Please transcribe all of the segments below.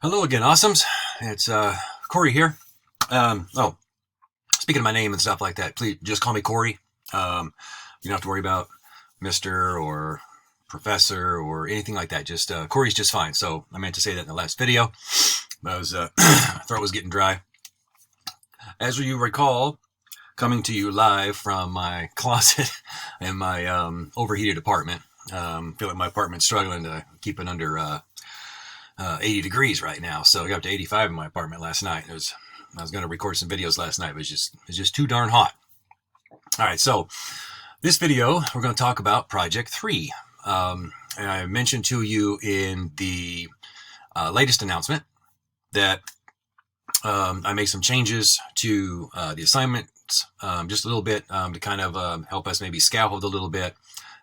Hello again, awesomes. It's Corey here. Oh, speaking of my name and stuff like that, please just call me Corey. You don't have to worry about Mister or Professor or anything like that. Just Corey's just fine. So I meant to say that in the last video. I was throat was getting dry. As you recall, coming to you live from my closet in my overheated apartment. Feel like my apartment's struggling to keep it under 80 degrees right now. So I got up to 85 in my apartment last night. I was going to record some videos last night, but it's just too darn hot. All right, so this video we're going to talk about Project 3. And I mentioned to you in the latest announcement that I made some changes to the assignments just a little bit to kind of help us maybe scaffold a little bit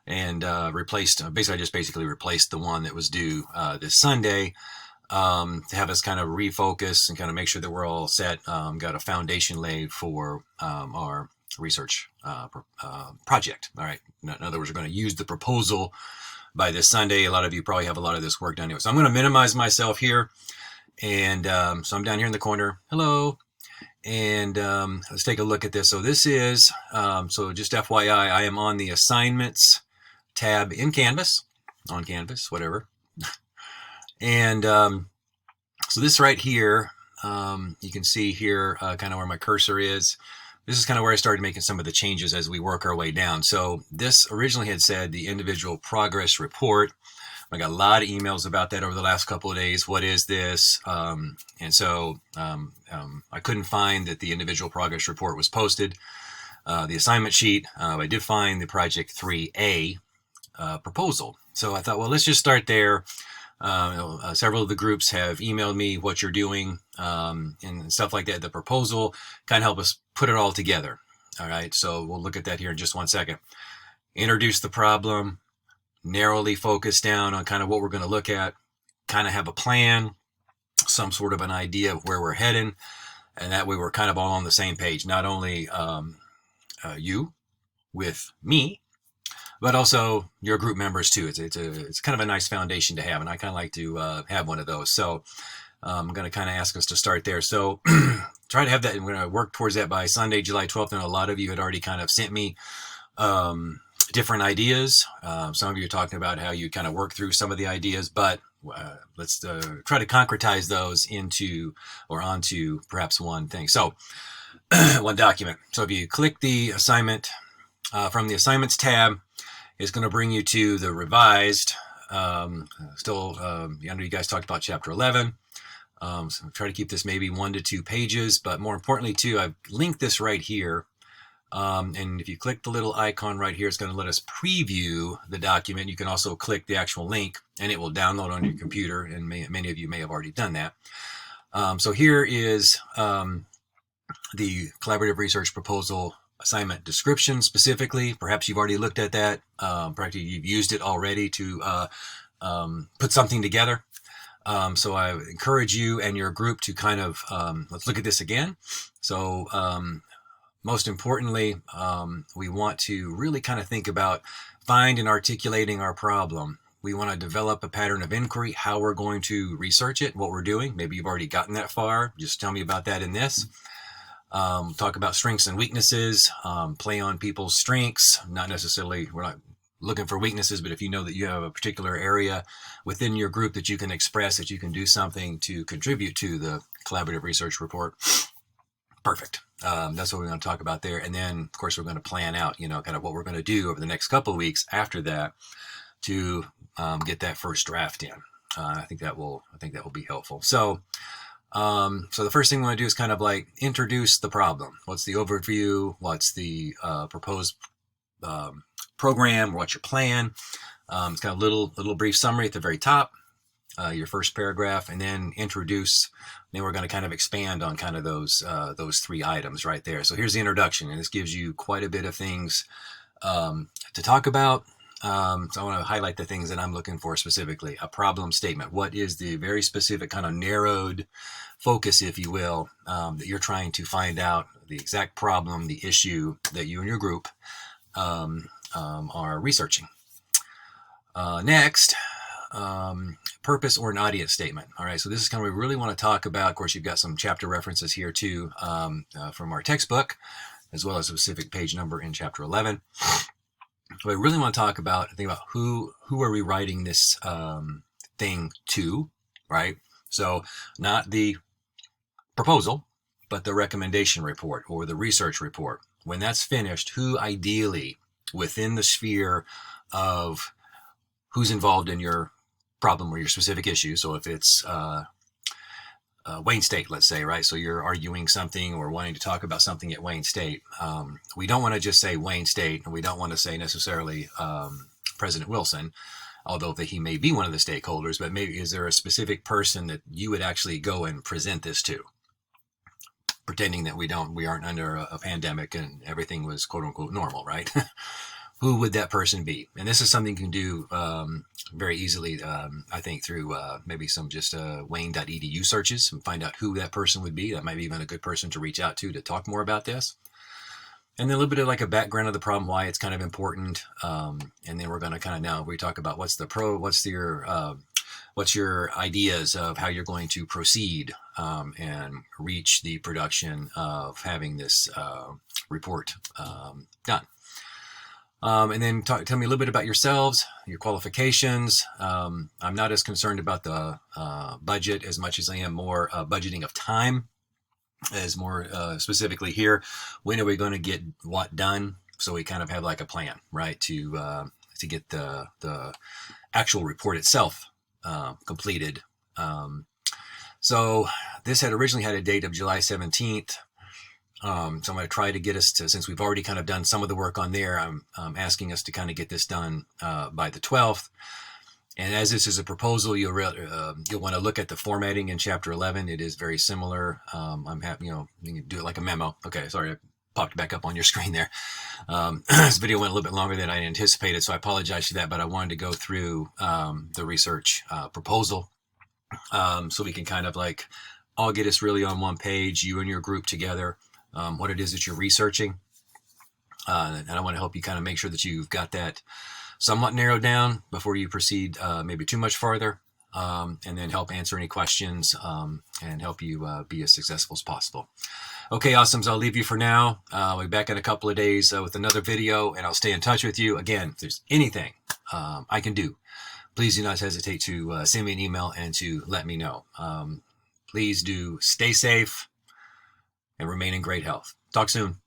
and replaced basically replaced the one that was due this Sunday to have us kind of refocus and kind of make sure that we're all set, got a foundation laid for our research project. All right. In other words, we're going to use the proposal by this Sunday. A lot of you probably have a lot of this work done anyway. So I'm going to minimize myself here. And so I'm down here in the corner. Hello. And let's take a look at this. So this is, so just FYI, I am on the assignments tab in Canvas, on Canvas, whatever. And so this right here, you can see here kind of where my cursor is. This is kind of where I started making some of the changes as we work our way down. So this originally had said the individual progress report. I got a lot of emails about that over the last couple of days. What is this? And so I couldn't find that the individual progress report was posted. The assignment sheet, I did find the Project 3A proposal. So I thought, well, let's just start there. Several of the groups have emailed me what you're doing and stuff like that. The proposal kind of help us put it all together. All right, so we'll look at that here in just one second. Introduce the problem, narrowly focus down on kind of what we're going to look at, kind of have a plan, some sort of an idea of where we're heading, and that way we're kind of all on the same page. Not only you with me, but also your group members too. It's kind of a nice foundation to have, and I kind of like to have one of those. So I'm going to kind of ask us to start there. So try to have that, and we're going to work towards that by Sunday, July 12th. And a lot of you had already kind of sent me different ideas. Some of you are talking about how you kind of work through some of the ideas, but let's try to concretize those into or onto perhaps one thing. So one document. So if you click the assignment from the assignments tab, it's going to bring you to the revised. I know you guys talked about chapter 11. So try to keep this maybe 1 to 2 pages, but more importantly too, I've linked this right here. And if you click the little icon right here, it's going to let us preview the document. You can also click the actual link and it will download on your computer. And many of you may have already done that. So here is the collaborative research proposal assignment description specifically. Perhaps you've already looked at that. Perhaps you've used it already to put something together. So I encourage you and your group to kind of, let's look at this again. So most importantly, we want to really kind of think about find and articulating our problem. We want to develop a pattern of inquiry, how we're going to research it, what we're doing. Maybe you've already gotten that far. Just tell me about that in this. Talk about strengths and weaknesses, play on people's strengths. Not necessarily, we're not looking for weaknesses, but if you know that you have a particular area within your group that you can express, that you can do something to contribute to the collaborative research report, perfect. That's what we're going to talk about there. And then, of course, we're going to plan out, kind of what we're going to do over the next couple of weeks after that to get that first draft in. I think that will be helpful. So the first thing we want to do is kind of like introduce the problem. What's the overview? What's the proposed program? What's your plan? It's kind of a little brief summary at the very top, your first paragraph, and then introduce. Then we're going to kind of expand on kind of those 3 items right there. So here's the introduction, and this gives you quite a bit of things to talk about. So I want to highlight the things that I'm looking for specifically. A problem statement. What is the very specific kind of narrowed focus, if you will, that you're trying to find out, the exact problem, the issue that you and your group are researching. Next, purpose or an audience statement. All right, so this is kind of what we really want to talk about. Of course, you've got some chapter references here too from our textbook, as well as a specific page number in chapter 11. What I really want to talk about, think about who are we writing this thing to, right? So not the proposal, but the recommendation report or the research report. When that's finished, who ideally within the sphere of who's involved in your problem or your specific issue. So if it's Wayne State, let's say, right? So you're arguing something or wanting to talk about something at Wayne State. We don't want to just say Wayne State, and we don't want to say necessarily President Wilson, although that he may be one of the stakeholders, but maybe is there a specific person that you would actually go and present this to? Pretending that we aren't under a pandemic and everything was quote unquote normal, right? Who would that person be? And this is something you can do very easily, I think, through maybe some just wayne.edu searches and find out who that person would be. That might be even a good person to reach out to talk more about this. And then a little bit of like a background of the problem, why it's kind of important. And then we're going to kind of now we talk about what's your ideas of how you're going to proceed and reach the production of having this report done. And then tell me a little bit about yourselves, your qualifications. I'm not as concerned about the budget as much as I am more budgeting of time, as more specifically here. When are we going to get what done? So we kind of have like a plan, right, to get the actual report itself completed. So this had originally had a date of July 17th. So I'm going to try to get us to, since we've already kind of done some of the work on there, I'm asking us to kind of get this done by the 12th. And as this is a proposal, you'll want to look at the formatting in chapter 11. It is very similar. I'm happy, you can do it like a memo. Okay, sorry, I popped back up on your screen there. This video went a little bit longer than I anticipated, so I apologize for that, but I wanted to go through the research proposal so we can kind of like all get us really on one page, you and your group together. What it is that you're researching. And I want to help you kind of make sure that you've got that somewhat narrowed down before you proceed maybe too much farther, and then help answer any questions and help you be as successful as possible. Okay, awesomes, I'll leave you for now. I'll be back in a couple of days with another video, and I'll stay in touch with you. Again, if there's anything I can do, please do not hesitate to send me an email and to let me know. Please do stay safe and remain in great health. Talk soon.